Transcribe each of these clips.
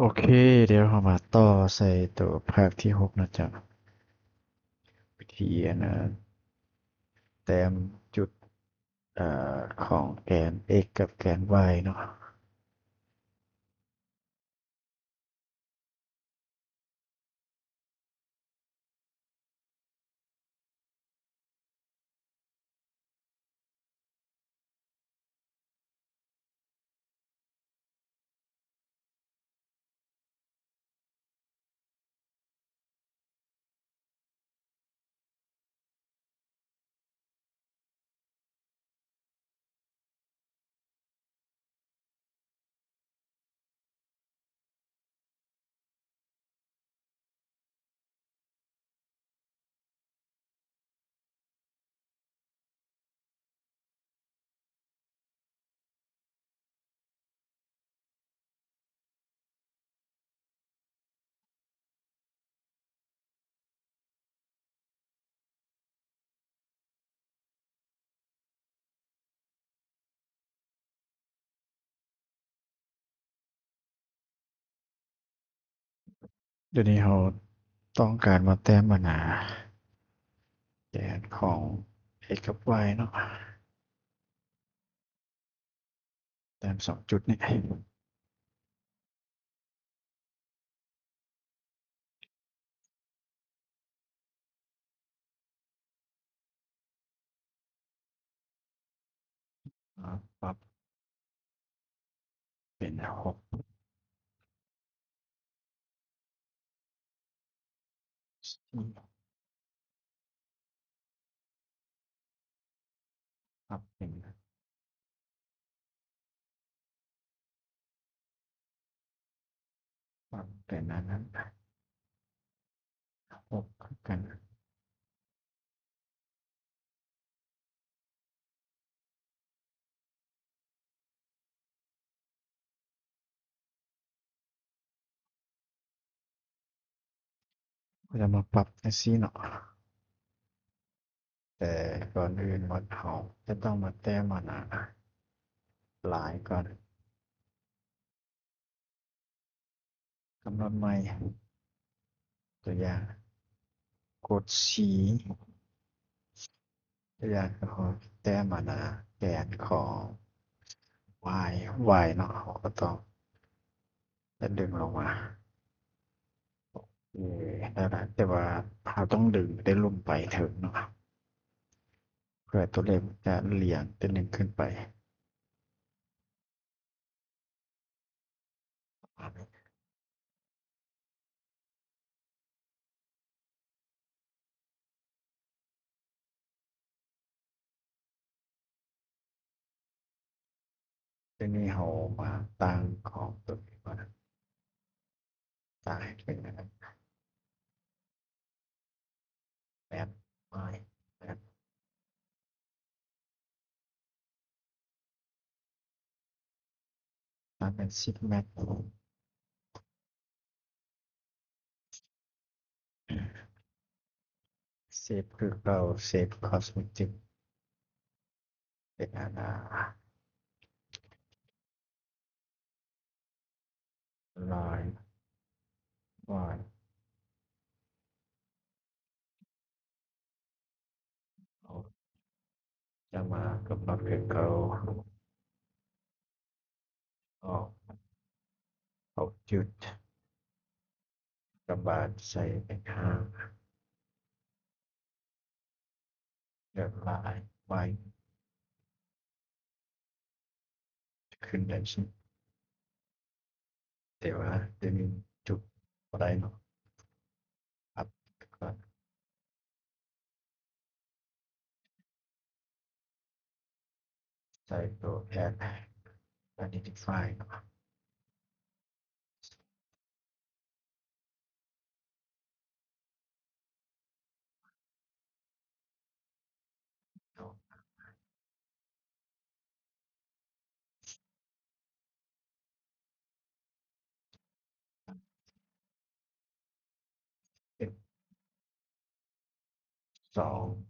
โอเคเดี๋ยวเรามาต่อใส่ตัวภาคที่6นะจ๊ะวิธีแต้มจุดของแกน x กับแกน y เนาะเดี๋ยวนี้เราต้องการมาแต้มแกนของ x กับ y เนาะแต้ม2จุดนี่ปรับเป็น6ปรับเป็นอันนั้น6คือกันก็จะมาปรับจังซี่เนาะแต่ก่อนอื่นเราจะต้องมาแต้มหลายก่อนกำหนดใหม่ตัวอย่างกดสีตัวอย่างของแต้มแกนของ y เนาะเราก็ต้องจะดึงลงมานั่นแหละแต่ว่าเราต้องดึงได้ลงไปถึงเนาะเพื่อตัวเลขจะเรียงเป็น1ขึ้นไปทีนี้เรามาตั้งของตัวนี้ก่อนตั้งให้เป็นแบบไม้แบบตั้งเป็น10เมตรเซฟคือเราเซฟคอสเมติกเป็นลายy เราจะมากำหนดคือเราออก6จุดกระบาดใส่เป็น5เลือกลายไว้ขึ้นได้ชิแต่ว่าจะมีจุดบ่ได้เนาะครับก่อนใส่ตัว add identify เนาะเป็น2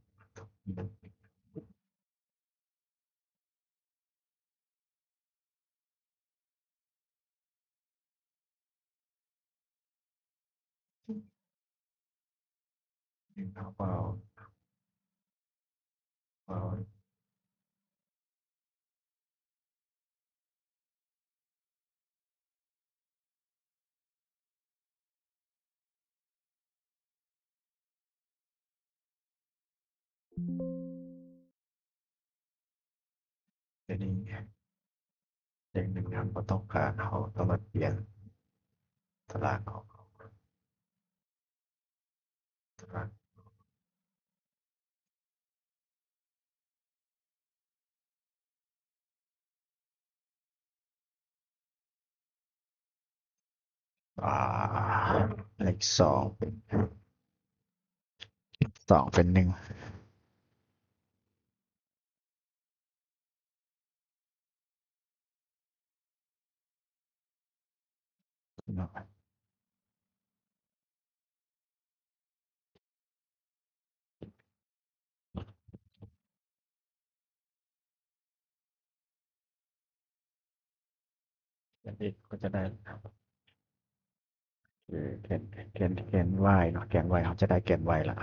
เอาเปล่าเปล่าเดี๋ยวนี้อย่างหนึ่งครับก็ต้องการเขาต้องมาเปลี่ยนตารางของเขาตารางอ่าเลขสองเป็นสองเป็นหนึ่งเนาะอันนี้ก็จะได้คือแกน y เนาะแกน y เขาจะได้แกน y ละ